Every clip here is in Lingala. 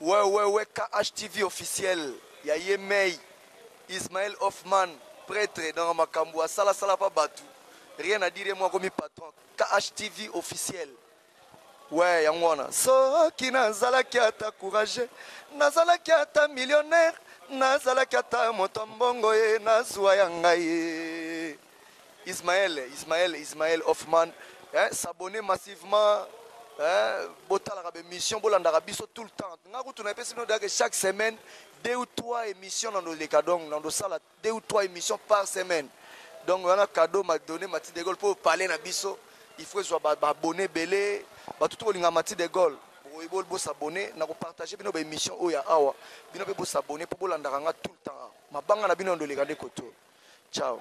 Ouais, KHTV officiel. Ya Yemei, Ismaël Hoffman, prêtre dans Makamboua, Sala pas Batou. Rien à dire, moi comme patron. KHTV officiel. Ouais, Yangwana. So, qui nazala qui ata courageux, nazala qui ata millionnaire, nazala qui ata motombongo ye, nazwa yangaye. Ismaël Hoffman, hein, s'abonner massivement. Botalaka émission bolandaka biso tout le temps ngaku tunapesi bino que chaque semaine 2 ou 3 émissions dans le cadre dans le salle 2 ou 3 émissions par semaine donc on a cadeau m'a donné Mati de Gaulle pour parler na biso il faut soit abonné belé ba tout bolinga Mati de Gaulle pour bo s'abonner na ko partager bino ba émission oya awa bino pe bo s'abonner pour bolandaka nga tout le temps mabanga na bino dans le koto ciao.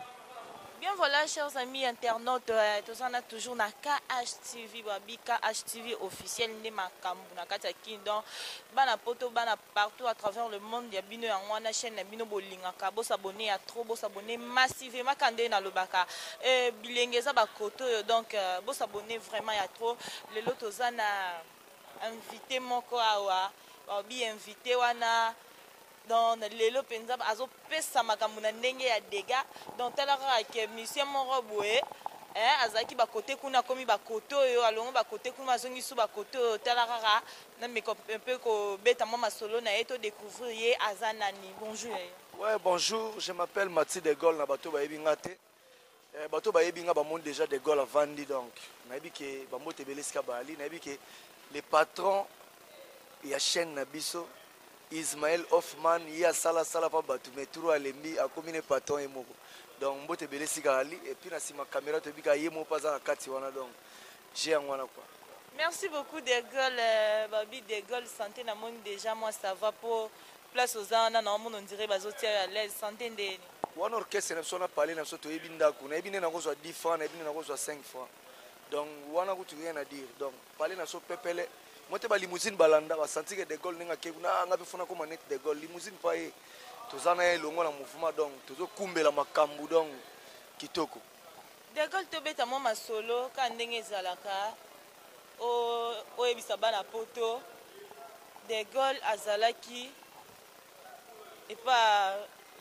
Bien voilà, chers amis internautes, tous on a toujours na KHTV, babi KHTV officiel ne makambu na kata kingdom, bana poto bana partout à travers le monde, ya bino ya ngwana chaîne na bino bolinga ka bo s'abonner à trop bo s'abonner massivement kande na lobaka bilengeza ba koto donc bo s'abonner vraiment ya trop le loto zana invité moko awa babi invité wana dans lelo penza azo pesa makambo na ndenge ya dégâts donc talaka ke monsieur moko boye azaki ba côté kuna komi ba côté yo alongo ba côté kuna azongi su ba côté talaka na me un peu ko beta mama solo na eto découvrir ye azanani. Bonjour. Ouais, bonjour, je m'appelle Mati de Gaulle na bato ba yebinga te bato ba yebinga ba monde déjà de Gaulle avandi donc na yebi ke ba mote beleska bali na yebi ke les patrons ya chaîne na biso Ismaël Hoffman, il y a sala pas battu, mais tout à l'embi, à combiner patron et moko. Donc, mbote belé sigali, et puis, na si ma caméra te bika yé mo pas à la kati wana donc, j'ai un wana quoi. Merci beaucoup De Gaulle, Babi De Gaulle, santé na monde déjà, moi ça va pour place aux ans, na monde on dirait bazotia à l'aise, santé ndeni. Wana orchestre na sona parler na soto ebinda ko, na ebine na ko so 10 francs, na ebine na ko so 5 francs. Donc, wana ko tu rien à dire. Donc, parler na so pepele. Moi, je limousine balanda, je senti que De Gaulle n'a pas fait comme De Gaulle. Limousine pas tous en a longo na mouvement donc tous kumbe la makambu donc kitoko. De Gaulle to beta mama solo ka ndenge zalaka o ebisa bana poto. De Gaulle azalaki et pas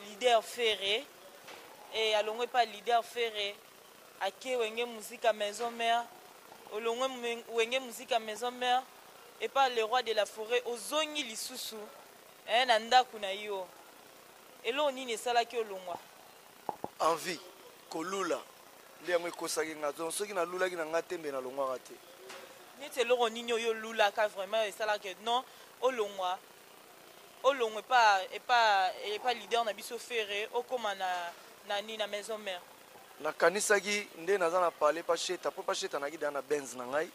leader ferré et alongo pas leader ferré ake wenge musique à maison mère olongo wenge musique à maison mère et pas le roi de la forêt ozongi lisusu na ndaku na yo elo nini esalaki olongwa envie kolula nde yango ekosaki nga donc soki nalulaki na nga tembe nalongwaka te neti eloko nini oyo olulaka vraiment esalaki non olongwa epa leader na biso fere okoma na maison mère nakanisaki nde naza na parle pacheta po pacheta naki da na benz na ngai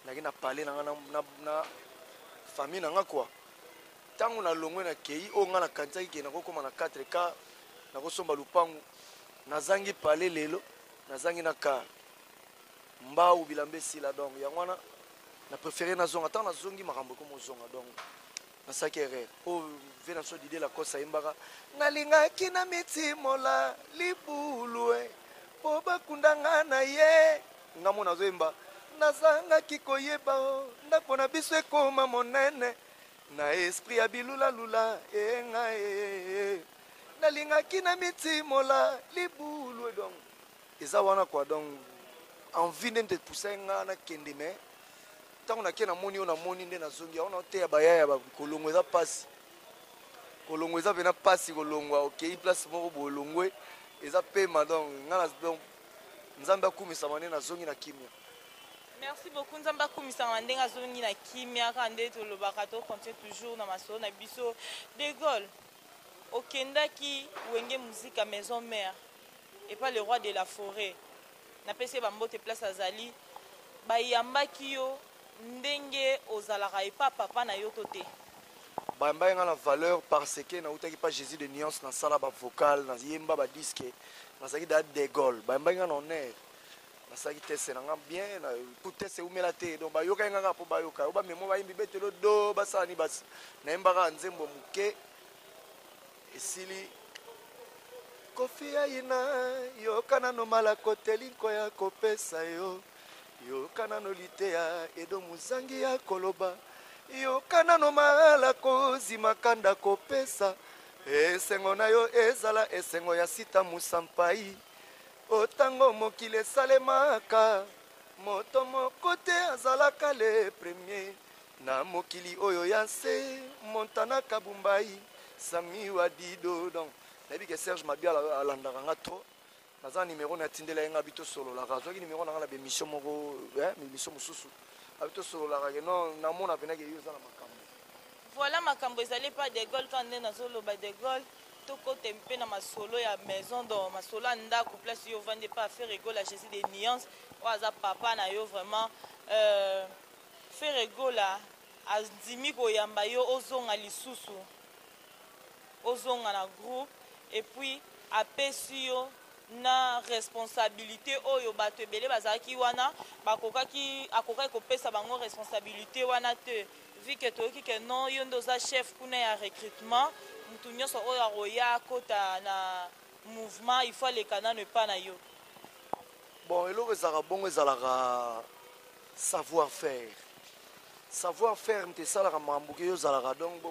naki na parler na famille na nga quoi tango na longwe na kei o nga na kansaki ke na kokoma na 4K na kosomba lupangu nazangi parler lelo nazangi na ka mbau bilambe sila donc yangwana na préféré na zonga tant na zongi makambo ko mo zonga donc na saki erreur o vena so dide la kosa imbaka nalinga kina mitimola libulwe po bakundanga na ye ngamo na zoemba nazanga kikoyeba o ndako na biso ekoma monene na esprit ya bilula enga nalingaki na mitimola libulu donc eza wana quoi donc envie nde pousser nga na kende me tango na ke na moni o na moni nde nazongi ona te ya bayaya ba kolongo eza pasi kolongo eza pena pasi kolongwa okei place moko bolongwe eza pema donc nga na donc nzambe akumisa mane nazongi na kimia. Merci beaucoup nzamba kumisanga ndenge azongi na kimia kande to lobaka to continue toujours na masolo na biso De Gaulle okendaki wenge musique à maison mère et pas le roi de la forêt na pese bambote place azali bayambaki yo ndenge ozalaka epa papa na yo to te bayamba nga na valeur parce que na utaki pas Jésus de nuance na sala ba vocal na yemba ba disque na saki da De Gaulle bayamba nga na honneur nasaki tese nanga bien pour tese umela te donc bayoka nga po bayoka ba memo ba yimbi betelo do basani bas na yembaka nzembo muke esili kofi ayina yokana no mala kotelinko ya kopesa yo yokana no liteya edo muzangi ya koloba yokana no mala kozima kanda kopesa esengo na yo ezala esengo ya sita musampai otango mokili esalemaka moto moko te azalaka le premier na mokili oyo ya se montana kabumbai Sami Wadido donc nayebi ke Serge Mabia alandaka nga trop naza numéro na tindela yenga bito solo la razo ki numéro na bémission moko émission mosusu abito solo la ke non na mona pena ke yoza na makambo voilà makambo ezali pas de Gaulle quand nde nazoloba de Gaulle toko tempe na masolo ya maison dans masolo ndako place yo vende pas faire rigole à Jésus des nuances oaza papa na yo vraiment faire rigole azimi koyamba yo ozonga lisusu ozonga na groupe et puis apesi yo na responsabilité oyo bato ebele bazalaki wana bakokaki akokaki kopesa bango responsabilité wana te vu que toyoki ke non yo nde oza chef kuna ya recrutement mutu nyonso oyo akoya akota na mouvement il faut aleka nano epa na yo bon eloko ezalaka bongo ezalaka savoir faire nte esalaka makambo ke yo ozalaka donc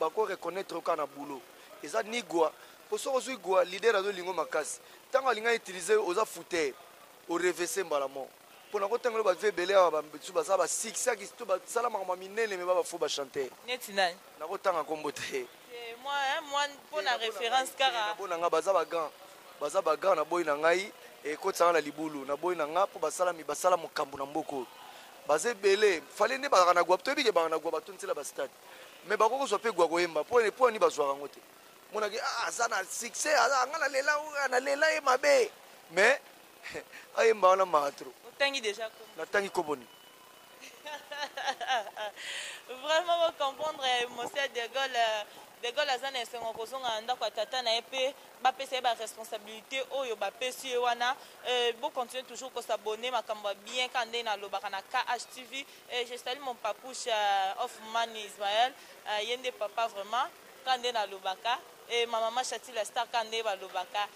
bako reconnaître oka na boulot eza ni gwa po soko ozwi gwa leader azolingo makasi ntango alinga utiliser oza fouter orevese mbala mo mpona kotangelo bato ebele awa babisu basala basiksaki to basala makambo minene me bafo bachanter neti nani nakotanga nkombo te moi mpona référence kaka nanga baza bagan na boyi na ngai ekotisanga na libulu na boyi na nga mpo basala mokambo na mboka baza ebele fale nde bazaka na gwa toyebike baka na gwa batontisela bastade me bakokozwa mpe gwa koyemba mpo ni bazwaka yango te monaki aza na succès anga nalela ye mabe mais ayemba wana maatro otangi déjà natangi koboni vraiment bocomprendre monsieur de Gaulle aza na esengo kozonga na ndako ya tata na ye mpe bapesa ye baresponsabilité oyo bapesi ye wana bocontinue toujours kosabone makambo ya bien ka nde nalobaka na KHTV je salue mon papouche Hoffman Ismaël ye nde papa vraiment ka nde nalobaka ma mama Chatila Star ka nde balobaka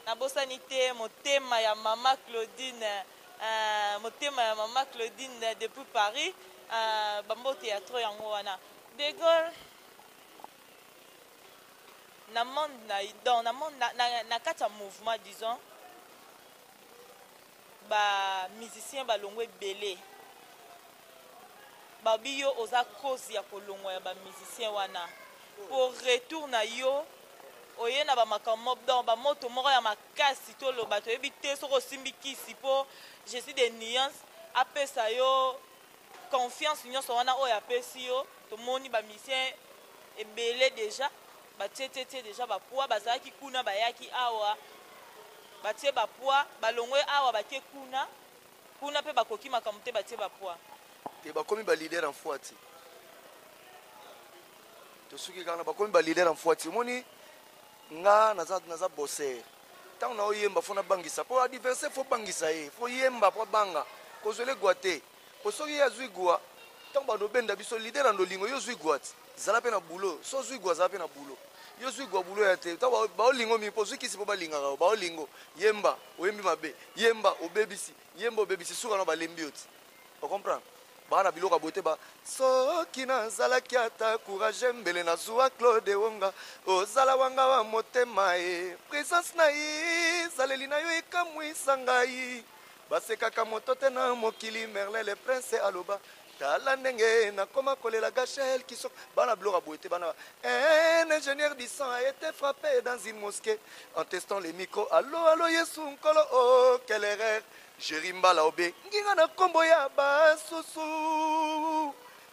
nabosani te motema ya mama Claudine depuis Paris bambo théâtre yango wana de Gaulle na kati ya mouvement disons bamusicien balongwa ebele babi yo oza cause ya kolongwa ya bamusicien wana pour retour na yo oye na bamakambo donc bamoto moko ya makasi toloba toyebi te soki osimbi kisi mpo jésus de nuance apesa yo confiance nyonso wana oyo apesi yo tomoni bamusicien ebele déjà batie déjà bapwa bazalaki kuna bayaki awa batie bapwa balongwe awa batie kuna mpe bakoki makambo te batie bapwa te bakomi balider en foi ti tosuki kaka na bakomi balider en foi ti omoni nga naza bosser ntango na oyemba fo nabangisa mpo adversaire fo bangisa ye fo yemba po banga kozwele gwa te po soki ye azwi gwa ntango banobenda biso lider na ndolingo yo ozwi gwa ti zala mpe na bulo so ozwi gwa zala mpe na bulo yo ozwi gwa bulo ya te ntango baolingo mi mpo ozwi kisi mpo balingaka baolingo yemba oyembi mabe yemba obebisi suka na balembi yo ti ocomprendre baa na biloko bote ba soki nazalaki ata courage mbele nazwa Claude Wonga ozala wanga wa motema ye présence na ye zaleli na yo ekamwisa ngai basekaka moto te na mokili Merlin le prince aloba tala ndenge nakoma kolela Gachel Kisok bana biloko bote bana un ingénieur du sang a été frappé dans une mosquée en testant les micros allo Yesu nkolo oh quelle erreur Jerimbala obe nginga na kombo ya basusu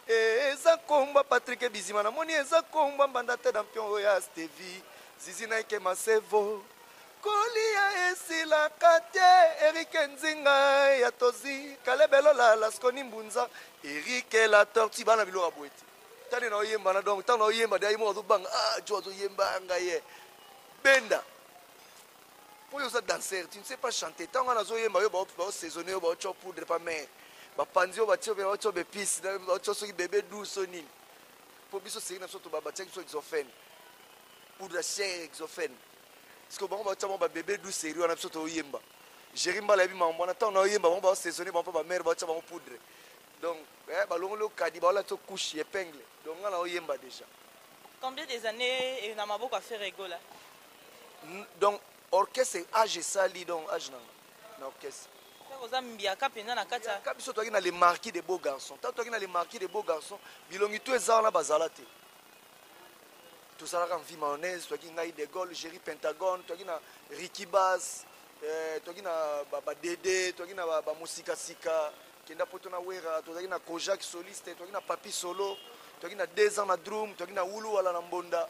eza kombo Patrick Bizima na moni eza kombo mbanda te na mpion ya Stevie zizi na ike masevo kolia esilaka te Eric Nzinga ya tozi kalebelo la laskoni mbunza Eric la torti bana biloko boete tani na oyemba na donc tani na oyemba dai mo banga jo yemba ngaye benda. Pour les danseurs, tu ne sais pas chanter. Tant qu'on a joué, on va saisonner, on va faire poudre, pas mais. On va panzer, on va faire des pistes, on va faire bébé doux, sonine. Pour que ce soit un baba, c'est exophène. Poudre chère, exophène. Parce que bon, on va faire un bébé doux, sérieux, on a besoin de yemba. Jérimba la vie, on a tant on a yemba, on va saisonner, on va faire mère, on va faire poudre. Donc balongolo kadi bala to couche épingle. Donc on a oyemba déjà. Combien des années et Namaboko a fait Régola? Donc orchestre âge sali donc âge na orchestre. Biso toi qui na les marquis des beaux garçons. Tant toi qui na les marquis des beaux garçons, bilongi tout ezala na bazalate. Tout ça là en vie mayonnaise, toi qui na De Gaulle, Jerry Pentagone, toi qui na Ricky Bass, toi qui na ba Dédé, toi qui na ba Musika Sika, kenda poto na wera, toi qui na Kojak soliste, toi qui na Papi Solo, toi qui na 2 ans na drum, toi qui na Wulu wala na Mbonda.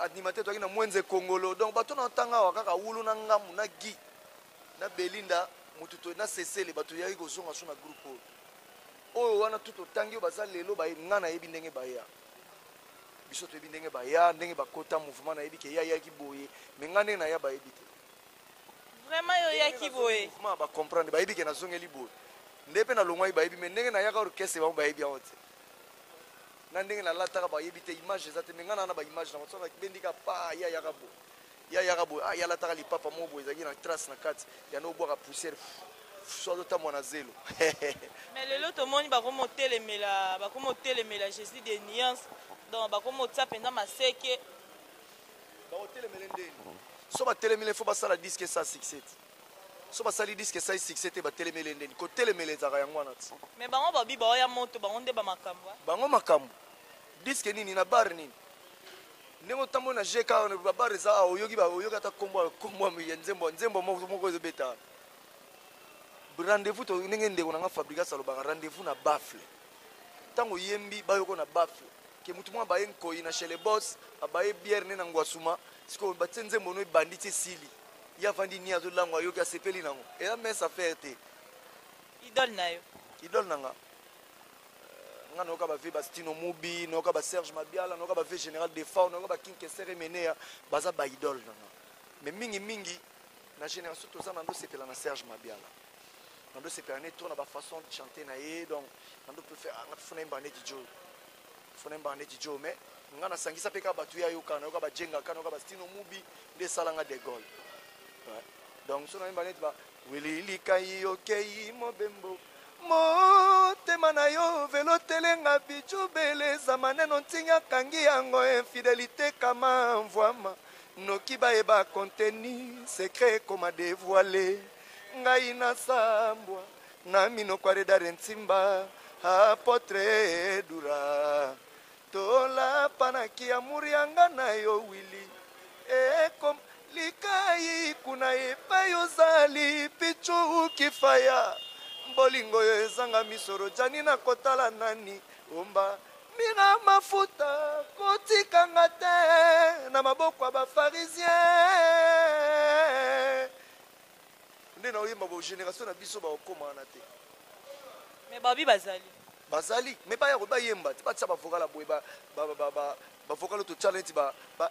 Animateur toi qui na Mwenze Kongolo. Donc bato na tanga wa kaka Wulu na Ngamu na Gi na Belinda mututo na Cecile bato yaki kozonga so na groupe oyo wana tuto tangi baza lelo ba ngana yebi ndenge baya biso to yebi ndenge baya ndenge bakota mouvement na yebi ke ya yaki boye mais ngane na ya ba yebi te vraiment yo yaki boye mouvement ba comprendre ba yebi ke na zongeli boye ndepe na longwa ba yebi mais ndenge na ya ka orchestre ba yebi aote na ndenge na lataka ba yebi te image ezate mais ngana na ba image na motsoka bendika pa ya yaka boye ya yakabo ya la taka lipapa mobo ezaki na trace na kati ya no boka poussière soit ta mona zelo mais lelo to moni ba komo telemela Jésus des nuances donc ba komo tsa penda maseke ba telemela ndeni so ba telemela faut ba sala disque ça succès so ba sali disque ça succès te ba telemela ndeni ko telemela zaka yango na ti mais bango ba bi ba ya moto bango nde ba makambo bango makambo disque nini na bar nini ndenge otambo na jeka babare eza oyoki ata kombo ya nzembo moko ezobeta rendez-vous to ndenge ndeko nanga Fabrice alobaka rendez-vous na bafle ntango oyembi bayoko na bafle ke mutu mwa baye nkoi na chez les boss abaye bière ne na ngwasuma siko batie nzembo no ebandi tie sili ya vandi ni azolangwa ayoki asepeli nango eza mesa faire te idole nanga nga noka ba ve Bastino Mubi noka ba Serge Mabiala noka ba ve Général Defao noka ba King Kessere Menea baza ba idole nanga mais mingi na génération to za nando sepela na Serge Mabiala nando sepela ne tourna ba façon de chanter na ye donc nando peut faire nga fona mbane di Joe mais nga na sangisa peka batu ya yoka noka ba Jenga kana noka ba Bastino Mubi de salanga de Gaulle donc so na mbane ba wili likai okay mobembo motema na yo velo telenga bijubele za maneno ntinga kangi yango infidélité kama mvwama noki bayeba contenu secret koma dévoilé ngai na sambwa na minoko aredare ntimba apotre dura tola panaki amuri yanga na yo wili ekom likai kuna epai ozali pichu kifaya bolingo yo ezanga misoro jani na kotala nani omba mina mafuta kotikanga te na maboko ya bafarisien nde na oyemba bagénération na biso baokomana te mais babi bazali me bayemba te batia bavokala boye bavokala totya neti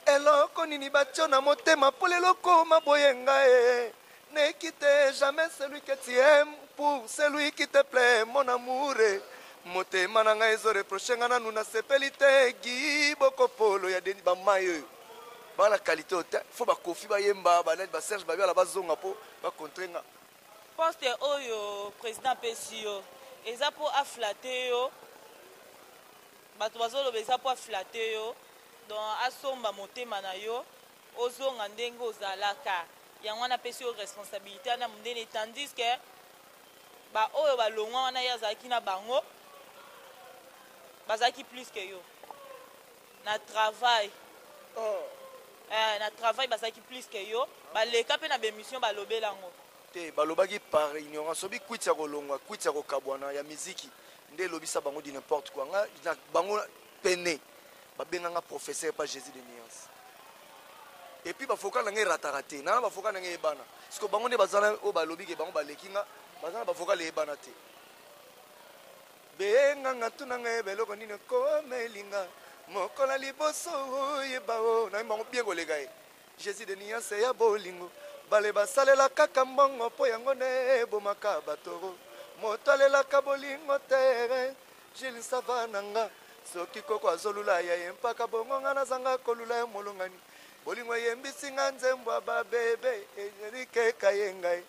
eloko nini batio na motema mpo lelo koma boye ngai ne quitte jamais celui que tu aimes pour celui qui te plaît mon amour motema na ngai ezo reproche nga nanu nasepeli te gi bokopolo ya deni bamai oyo bana qualité oyo te fo bakofi bayemba banani baserge babiala bazonga mpo bakontre nga poste oyo président apesi yo eza mpo aflate yo bato bazoloba eza mpo aflate yo donc asomba motema na yo ozonga ndenge ozalaka yango wana apesi yo responsabilité wana mondele tandis que oyo balongwa wana ye azalaki na bango bazalaki plus que yo na travail bazalaki plus que yo baleka mpe na bémission balobela yango te balobaki par ignorance obi kwiti ya kolongwa kwiti ya kokabwana ya miziki nde elobisa bango di n'importe quoi nga na bango pene babenganga professeur pa Jésus de nuance et puis bafoka na ngai rataka te nana bafoka na ngai ebana siko bango nde bazala oyo balobi ke bango baleki nga bazala bafoka le ebana te benganga tuna ngai beloko nini komelinga mokola liboso oyeba o na bango bien koleka ye Jésus de nuance ya bolingo bale basalela kaka mbongo mpo yango nde ebomaka bato moto alelaka bolingo tere Jules Sava nanga soki koko azolula ya ye mpaka bongo nga nazanga kolula ye molongani bolingo eyembisi nga nzembo babebe erikeka ye ngai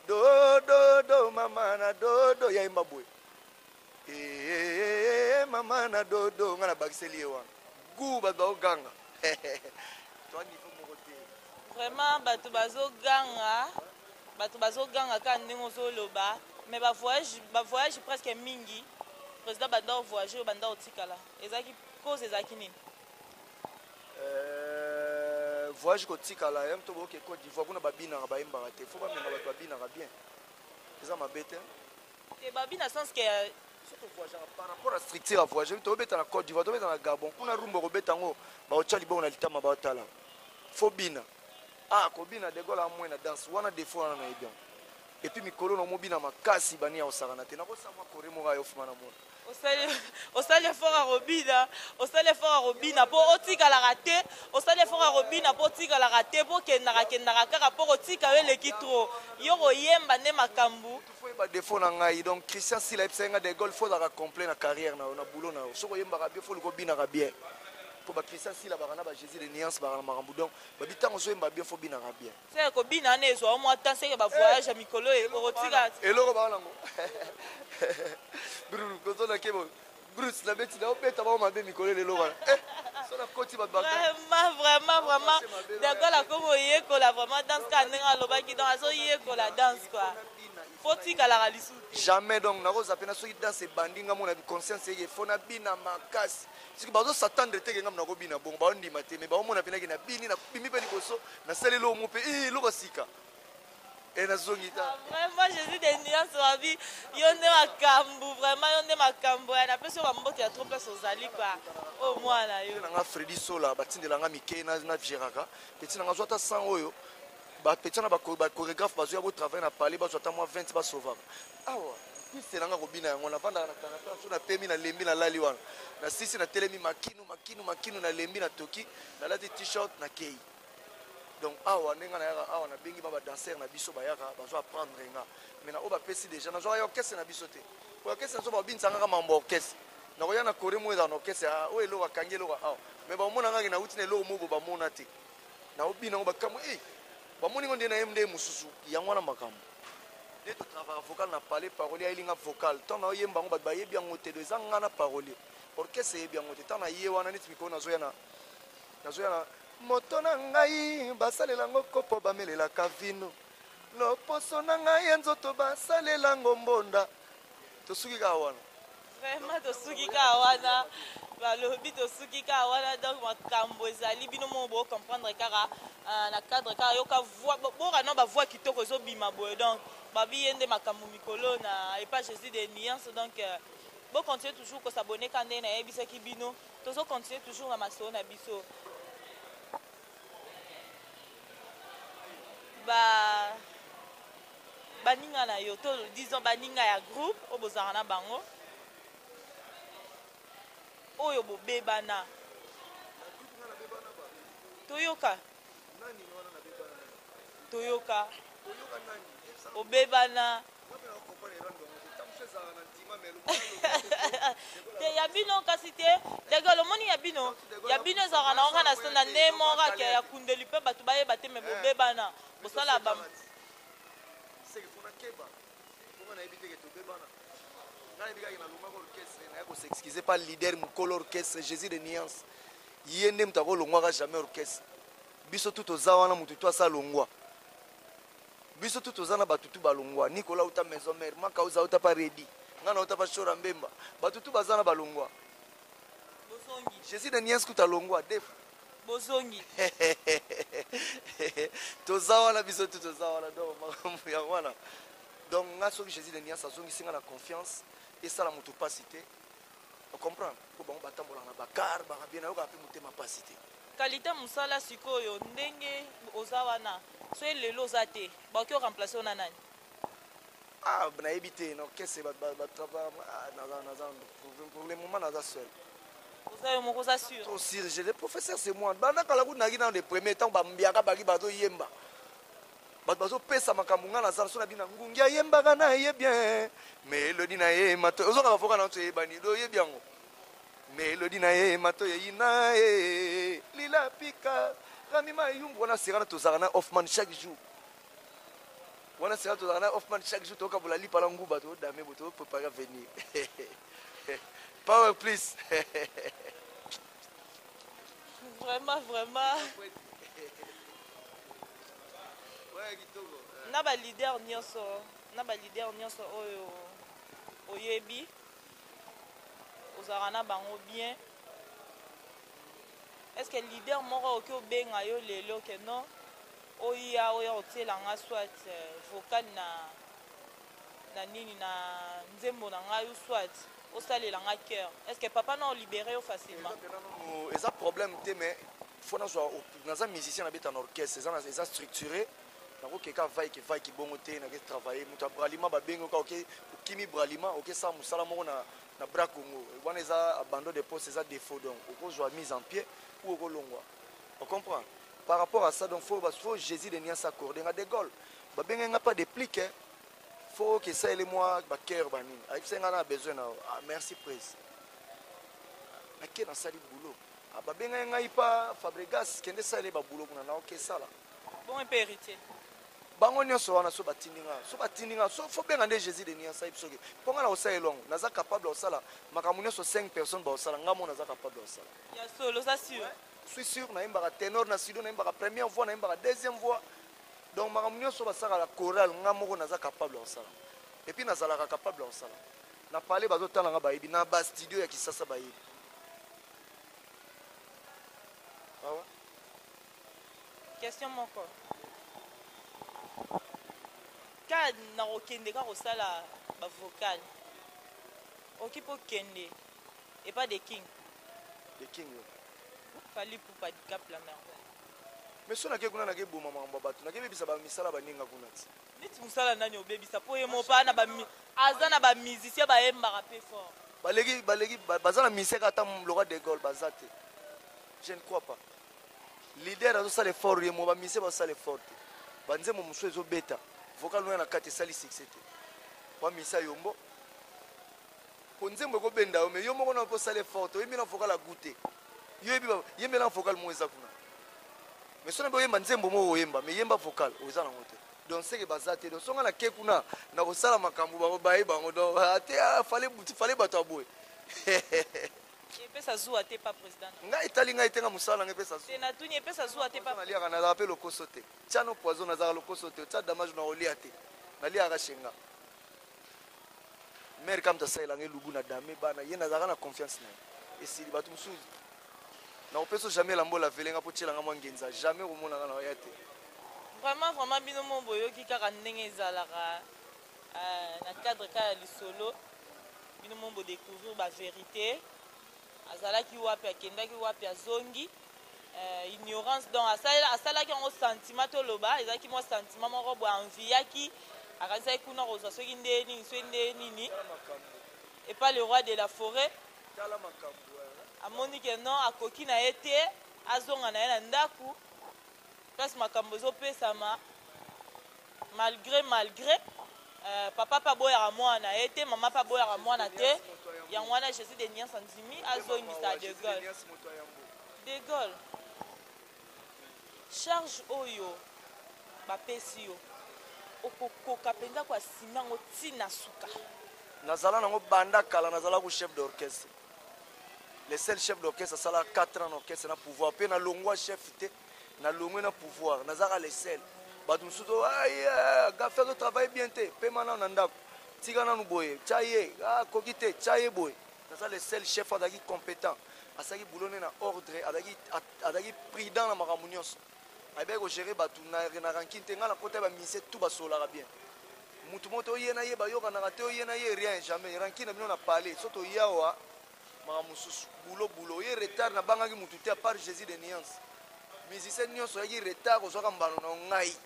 dododo mama na dodo yayemba boye mama na dodo nga na bakiseli ye wana gu bato baoganga toa niveau moko te vraiment bato bazoganga kaka ndenge ozoloba mais bavoyage presque mingi président banda ovoyage oyo banda otikala ezalaki cause ezalaki nini voyage kotikala ye moto boke Côte d'Ivoire kuna babinaka bayembaka te fo bamenga bato babinaka bien eza mabe te te babina sens ke par rapport à structure à voyager tobeta na Côte d'Ivoire tobeta na Gabon kuna rumba kobeta ngo baotya libongo na litama baotala fo bina kobina de Gaulle amwe na danse wana défaut wana na yebian et puis mikolo na mobina makasi bani ya osakana te nakosama kore moka yo fuma na mona osali effort ya robina mpo otikalaka te osali effort ya robina mpo otikalaka te mpo kendaka kaka mpo kotika yo eleki tro yo koyemba nde makambo foyeba défaut na ngai donc Christian Sila episayenga de Gaulle fo zaka complet na carrière na boulot na yo soko oyembaka bien fo likobinaka bien mpo Christian Sila baka na Jésus de nuance baka na makambo donc babi ntango ozoyemba bien fo binaka bien seke kobina wana ezwa mwa tan seke bavoyage ya mikolo okotika eloko baka nango kozona kebo Bruce na beti na obeta bao mabe mikolo lelo wana sona koti bato vraiment d'accord akomi oyekola vraiment danse ka ndenge alobaki donc azoyekola danse quoi fo tikalaka lisusu jamais donc nakoza pena soki danse ebandi nga mona conscience eke fo nabina makasi soki bazosatendre teke nga mona kobina bongo baondima te mais baomona penaki na bini nabimi mpe liboso nasali eloko mo mpe eloko sika nazongi ta vraiment Jésus de nuance wabi yo nde makambo vraiment yo nde makambo ya napesi yo bambote ya trop place ozali kwa o mwana yo nanga Freddy Sola batindelanga mike na viraka peti nanga zwa ata 100 oyo bapeti na bachorégraphe bazoya botravaille na palais bazwa ata mwa 20 basovaka awa piselanga kobina yango navandaka na kanata so napemi nalembi nalali wana na sisi natelemi makinu nalembi na toki nalati t-shirt na kei donc awa ndenge nayaka awa nabengi badanser na biso bayaka bazo apprendre nga mais na oyo bapesi déjà nazwaka ya orchestre na biso te po orchestre nazo babinisanga kaka mambo orchestre nakoya na kore mo ezala na orchestre oyo eloko akangi eloko awa mais bamona ngaki nauti na eloko moko bamona te na obina ngo bakambo bamoni ngo nde na ye nde mosusu yango wana makambo nde totravaka vocal na palais parolier ayelinga vocal ntango naoyemba yango bato bayebi yango te do eza nga na parolier orchestre eyebi yango te ntango na ye wana neti mikolo nazoya na moto na ngai basalelango kopo bamelelaka vino loposo na ngai nzoto basalelango mbonda tosuki kaka wana vraiment tosuki kaka wana balobi tosuki kaka wana donc makambo ezali bino mo bocomprendre kaka na cadre kaka yoka boka no bavoix kitoko ezobima boye donc babi ye nde makambo mikolo na epa Jésus de nuance donc bocontinue toujours kosabone ka nde nayebisaki bino tozocontinue toujours na masolo na biso baninga na yo to disons baninga ya groupe oyo bozalaka na bango oyo bobebana toyoka obebana te ya bino kasi te dega lomoni ya bino ezalaka na onga na senda nde moka ke ya kundeli mpe bato bayeba te me bobebana bosala s'excuser pas leader mukolo orchestre Jésus de nuance ye nde moto akolongwaka jamais orchestre biso tu toza wana motu tu asa longwa biso tu toza na bato tu balongwa nikola uta maison mère maka uza uta pa redi ngana uta pa shora mbemba bato tu baza na balongwa Jésus de nuance kuta longwa def bozongi toza wana biso tu toza wana donc makambo ya wana donc nga soki Jésus de nuance azongisi nga na confiance esala moto pasi te ocomprendre po bango batambolaka na bakar bakabie nayoka mpe motema pasi te kalite mosala sikoyo ndenge oza wana so elelo oza te bakoki oremplace ona nani nayebi te na orchestre pour le moment naza seul oza yo moko oza sûr trop sûr j'ai des professeurs c'est moi bandakala kuti naki dans les premiers temps bambiaka baki bazoyemba bato bazopesa makambo nga naza so na bina ngungi ayembaka na ye bien melodi na ye mato ozokaka foka na nso eyebani do oyebi yango melodi na ye mato yeyina ye lila pika ramima yumbu wana sekana tozalaka na Hoffman chaque jour wana sekana tozalaka na Hoffman chaque jour tokabola lipala nguba todame bo toprépare venir Power, please. Vraiment, vraiment. Na ba leader nyonso oyo oyebi ozala na bango bien. Est-ce que leader moko oki obenga yo lelo ke non oya otielanga soit vocal na nini na nzembo na ngai ou soit osalelanga cœur? Est-ce que papa na olibéré yo facilement? Eza problème te, mais faut naza musicien nabeta na orchestre eza structuré. Nakokeka vai ki bongo te na travailler mutu bralima babengi ka okimi bralima okesa musala moko na bras Congo wana eza abandon de poste eza défaut, donc okozwa mise en pied ou okolongwa. On comprend par rapport à ça, donc faut Jésus de Nias accordé nga de Gaulle babengi nga pas de plique, faut que ça et moi ba cœur bani avec ça nga besoin na merci prise na na sali boulot babengi nga ipa Fabregas kende ça les ba boulot kuna na ok ça là bon un peu héritier bango nyonso wana so batindinga so faut benga nde Jésus de Nias saib soki ponga na osala elongo naza capable osala makamu nyonso 5 personnes ba osala ngamo naza capable osala ya solo ça sûr. Je suis sûr na imbaka ténor na studio na imbaka première voix na imbaka deuxième voix, donc makamu nyonso basala la chorale ngamo naza capable osala et puis nazala capable osala na parler bazo tala nga bayibi na ba studio ya kisasa bayibi. Ah ouais? Question moko ka na okende ka kosala ba vocal okipo kende et pas de king fali pour pas cap la merde mais so na ke kuna na ke boma mambo bato na ke bebisa ba misala baninga kuna ti niti musala nani obebisa po ye mo pa na ba azana ba musicien ba yemba rapé fort balegi bazana miseka ata loka de Gaulle bazate. Je ne crois pas. Leader azo sale fort ye mo ba miseka ba sale fort banze mo muso ezo beta vocal no na kati sali succès te wa misa yombo ponzembo ko benda o me yo moko na po sale fort yo mina vocal a goûter yo yebi na vocal mo eza kuna mais sona bo yemba nzembo mo oyemba me yemba vocal oza na ngote donc c'est que bazate donc songa na ke kuna na ko sala makambu ba bayi bango donc ate fallait bato aboye epesa zuwa te pas président nga itali nga itenga musala nga epesa zuwa na tuni epesa zuwa te pas nalia kana za pe lokoso te tiano poison na za lokoso te ta damage na olia te nalia ka shenga mère comme ta saila nge lubu na dame bana yena za kana confiance na esili batu musuzu na opeso jamais la mbola velenga po tiela nga mwangenza jamais komona nga na oya te vraiment bino mo boyoki kaka ndenge ezalaka na cadre ka lisolo bino mo bo découvrir ba vérité azalaki wapi akendaki wapi azongi ignorance donc asalaki yango sentiment toloba ezalaki mwa sentiment moko boye enviaki akanisaki kuna kozwa soki nde nini soki nde nini et pas le roi de la forêt amoni ke non akoki na ye te azonga na ye na ndako place makambo ezopesama malgré papa pa boyaka mwana ye te mama pa boyaka mwana te yango wana Jésus de Nias andimi azongisa de Gaulle charge oyo bapesi yo okokoka mpenza koasima yango ntina suka nazala nango banda kala nazala ku chef d'orchestre le seul chef d'orchestre asala 4 ans d'orchestre na pouvoir mpe na longwa chef te na longwe na pouvoir nazaka le seul bato mosusu gafe azotravaille bien te mpe mana na ndako tika nanu boye tya ye koki te tya ye boye naza le seul chef azalaki compétent asalaki boulone na ordre azalaki prudent na makambo nyonso ayebaki kogere bato na rankine te ngai na kota ya bamise tu basolaka bien mutu moko toye na ye bayokanaka te oye na ye rien jamais rankine na bino na pale so toya awa makambo mosusu bulo oye retard nabangaki mutu te apart Jésus de Nias musicien nyonso oyaki retard kozwaka mbano na ngai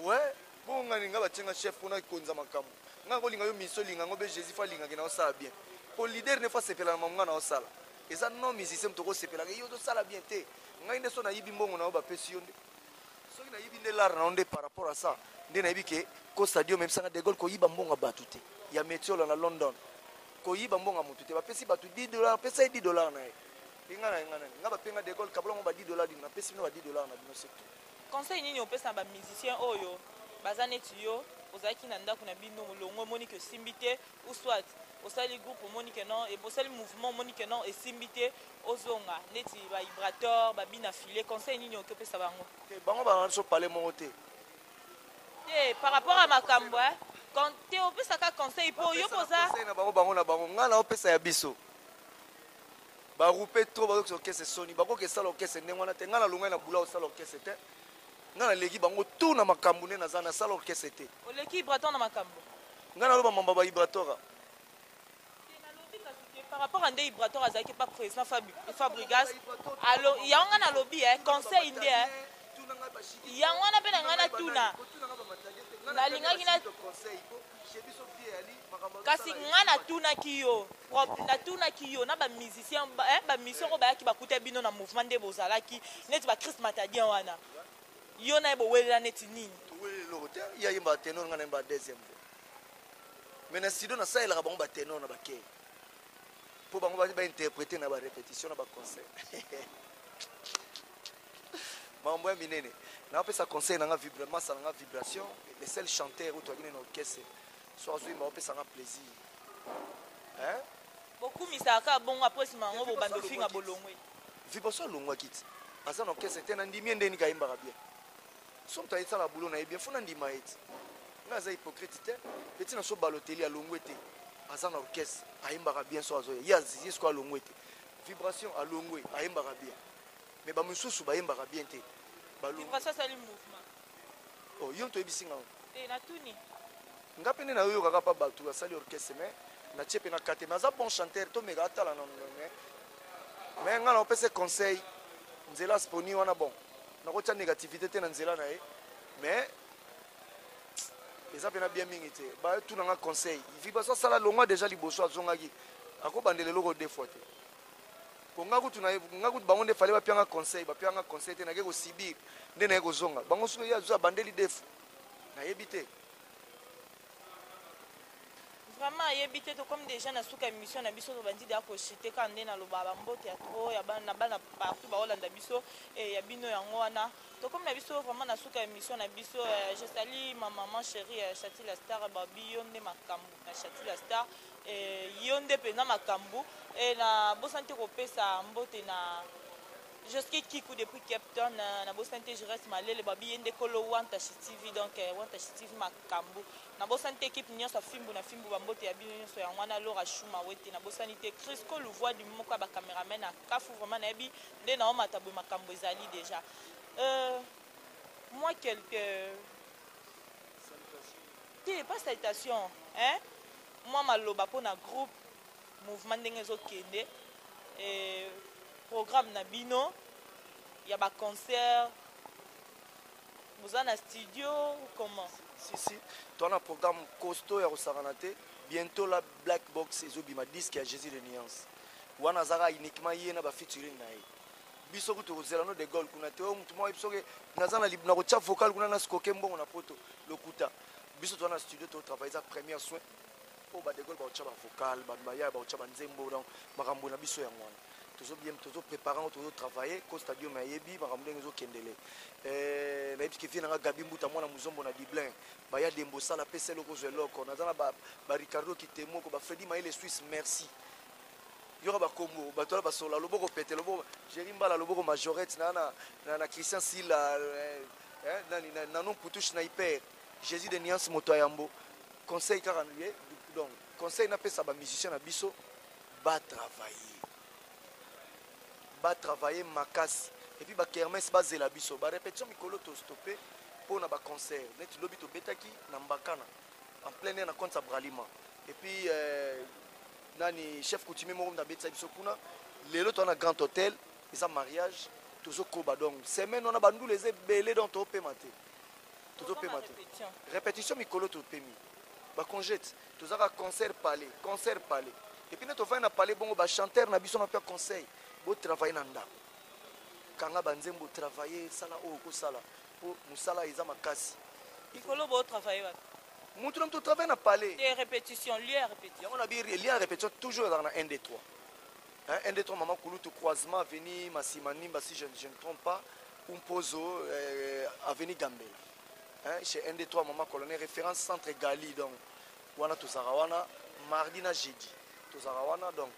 ouais bongo ngani nga batienga chef mpona konza makambo nga kolinga yo miso olinga ngo mpe Jésus fo alingaki na osala bien po leader ne fo asepela na mamonga na osala eza non musicien moto okosepelaka yo tosala bien te ngai nde so nayibi mbongo na yo bapesi yo nde soki nayibi nde lar na yo nde par rapport à ça nde nayebi ke ko stadio memesanga de Gaulle koyiba mbongo bato te ya metiola na London koyiba mbongo motu te bapesi bato $10 pesa ye $10 na ye nga bapenga de Gaulle kabula ngo ba $10 dina napesi bino ba $10 na bino surtout conseil nini opesa na bamusicien oyo baza neti yo ozalaki na ndako na bino molongo omoni ke osimbi te ou soit osali groupe omoni ke non et osali mouvement omoni ke non esimbi te ozonga neti bavibrateur babina file conseil nini okopesa bango bango bana so parler moko te par rapport à makambo quand te opesaka conseil mpo yo poza na bango na bango ngai na opesa ya biso barupe trop bakoki orkestre soni bakoki esala orkestre ndenge wana te ngai na longai na bula osala orkestre te ngai naleki bango tu na makambo nde naza nasala orkestre te oleki vibratoire na makambo ngai naloba mamba bavibratoire par rapport à des vibrateurs azalaki pas président Fabrigas alors yango na lobby conseil nde yango wana pe na ngai na tuna nalingaki na kasi ngai natunaki yo na bamusicien bamission oyo bayaki bakuta bino na mouvement nde bozalaki neti bachrist matadien wana yo na ye bowelela neti nini toweleloko te yayemba batenor ngai nayemba deuxième fois mais na studio nasalelaka bango batenor na bakei mpo bango bainterprete na barépétition na baconseil makambo ya minene naopesa conseil nanga masa nanga vibration le seul chanteur oyo toyaki nena orkestre so azoyimba opesanga plaisir bokumisaka bongo apres nsima yango bobanda ofinga bolongwe vibration alongwaki ti aza na orkestre te na ndimi ye ndeni kayimbaka bien so moto ayesala bulo na ye bien fo na ndima ye ti ngai aza hypocrite te pe ntina so baloteli alongwe te aza na orchestre ayimbaka bien so azoya ye azizi siko alongwe te vibration alongwe ayimbaka bien mais bamosusu bayimbaka bien te yo toyebisi nga nga mpe nde nayoyokaka mpa bato asali orchestre mais natie mpe na kate mais aza bon chanteur tomeka atala na mais nga naopesa conseil nzela sponi wana bon nakotia négativité te na nzela na ye mais eza mpe na bien mingi te batunanga conseil vibration asala longwa déjà liboso azongaki akobandela eloko deux fois te po nga kutu bango nde fale bapianga conseil te nake kosibir nde naye kozonga bango soki ye azo abandeli defu nayebi te vraiment ayebi te to comme déjà na suka émission na biso tobandi deya kochite kaka nde naloba bambote ya tro ya bana partout baolanda biso ya bino yango wana to comme na biso vraiment na suka émission na biso je sali ma maman chérie Chati la Star babi yo nde makambo na Chati la Star yo nde mpenza makambo na bosante kopesa mbote na jusqu'à Kikou depuis Cape Town na bosante je reste malele babi yende kolo Wantashi TV donc Wantashi TV makambo na bosante équipe nyonso fimbu na fimbu bambote ya bino nyonso ya ngwana Laura Shuma wete na bosanité Crisco le voix du moko ba cameraman na kafu vraiment na yebi nde na omata bo makambo ezali déjà moi quelques pas citation hein moi maloba po na groupe mouvement ndenge ezokende programme na bino ya ba concert boza na studio ou comment si tu as un programme costaud ya kosakana te bientôt la black box ezobima disque ya Jésus de Nuance wana azaka uniquement ye na ba featuring na ye biso kutu kozela no de gol kuna te o mutu mwa biso ke naza na kotia vocal kuna na sikoke mbongo na poto lokuta biso tu na studio to travailler za première soin po ba de gol ba kotia ba vocal ba ya ba kotia ba nzembo donc makambo na biso ya ngwana toujours bien toujours préparant toujours travailler ko stadium ya yebi makambo ngezo kendele na yebi ke fina nga Gabi Mbuta mwana muzombo na Dublin ba ya dembo sala pese loko zo loko naza na ba Ricardo Kitemo ko ba Freddy Maïle Suisse merci yora ba kombo ba tola ba sola loboko pete loboko Jerimba la loboko majorette na Christian Sila nani na non putush na hyper Jésus de Nuance moto yambo conseil 40 donc conseil na pesa ba musicien na biso ba travailler makas et puis ba kermesse ba zela biso ba répétition mikolo to stopper pour na ba concert net lobi to betaki na mbakana en plein air na compte Bralima et puis nani chef coutumier mo na betsa biso kuna lelo to na grand hôtel isa mariage toujours koba donc semaine on a bandu les belé dans to pemate to pemate répétition mikolo to pemi ba congète to za concert palais et puis net to va na palais bongo ba chanteur na biso na pa conseil bo travailler na ndako kanga banzembo travailler sala o ko sala po musala eza makasi ikolo bo travailler wa mutu na to travailler na palais des répétitions lieu à répétition on a bien lieu à répétition toujours dans 1 2 3 1 2 3 maman kulutu croisement avenue Masimani si je ne trompe pas un pozo avenue Gambela hein, chez ND3 Maman Colonel référence centre Gali donc wana tozara wana mardi na jeudi tozara wana donc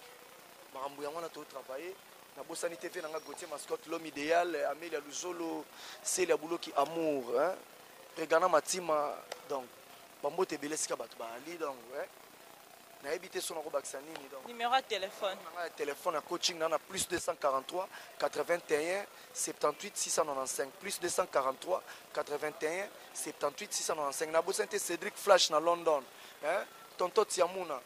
makambo yango wana to travailler na bosani TV nanga Gauthier Mascotte l'homme idéal Amélia Luzolo Célia Bouloki amour hein regana matima donc bambote belesika bato bali donc hein na habité son bakisa nini donc numéro de téléphone nanga téléphone à coaching na plus 243 81 78 695 plus 243 81 78 695 na bosante Cédric Flash na London hein tonto Tiamuna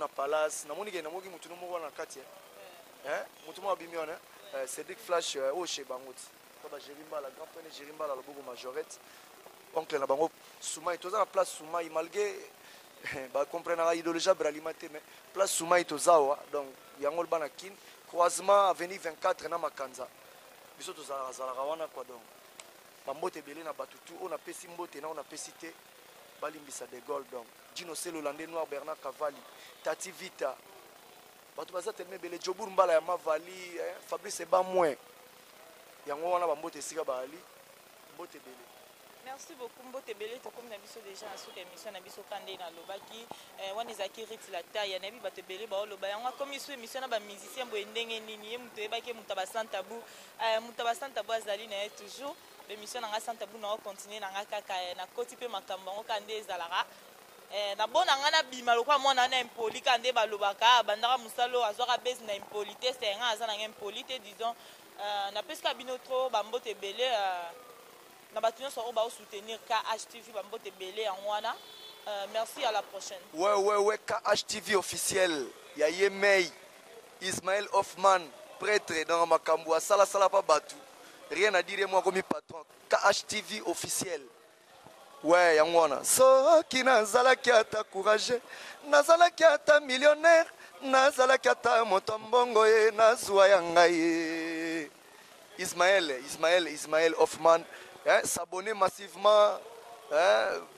Palace na moni ke na moki mutu no moko na kati hein mutu mo abimiona Cédric Flash au chez Bangoti to ba Jerimba la grand frère Jerimba la lobo majorette oncle na bango Soumay toza na place Soumay malgré ba comprendre la idéologie alimentaire mais place Soumay tozawa donc yango bana kin croisement avenue 24 na Makanza biso tozala zala wana quoi donc bambote belé na batutu on a pesi mbote na on a pesi te balimbisa de Gaulle donc Dino Selo Landé Noir Bernard Cavalli Tati Vita bato baza tellement belé Jobour Mbala ya Mavali Fabrice ba moins yango wana bambote sika bali mbote belé. Merci beaucoup Mbote Belé to comme na biso déjà sur émission na biso kande na lobaki wana ezaki rit la taille na bi bato belé ba loba yango comme iso émission na ba musicien bo ndenge nini ye muto ebaki mutaba santabu azali na toujours l'émission na santabu na continuer na kaka na koti pe makambo ngo kande ezalaka na bona ngana bima lokwa mona na impoli kande ba lobaka bandaka musalo azwaka base na impolité c'est nga azana impolité disons na peska binotro ba Mbote Belé na batunya so ba soutenir KHTV ba Mbote Belé en wana merci à la prochaine. Ouais KHTV officiel ya Yemei Ismaël Hoffman prêtre dans makambo sala pa batu rien à dire moi comme patron KHTV officiel ouais ya wana so kina zala ki ata courage nazala ki ata millionnaire nazala ki ata motombongo e nazwa ya ngai Ismaël Hoffman s'abonner massivement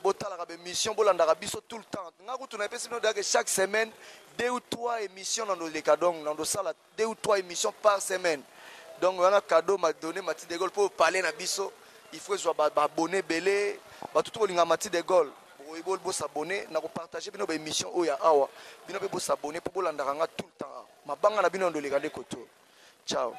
botala ka émission bolanda biso tout le temps ngaku tuna pesi no que chaque semaine 2 ou 3 émissions dans le cadon dans sala 2 ou 3 émissions par semaine donc on a cadeau m'a donné Mati de Gaulle pour parler na biso il faut soit abonner belé ba tout linga Mati de Gaulle pour s'abonner na ko partager bino ba émission oya awa bino be s'abonner pour bolanda nga tout le temps mabanga na bino ndo le koto ciao.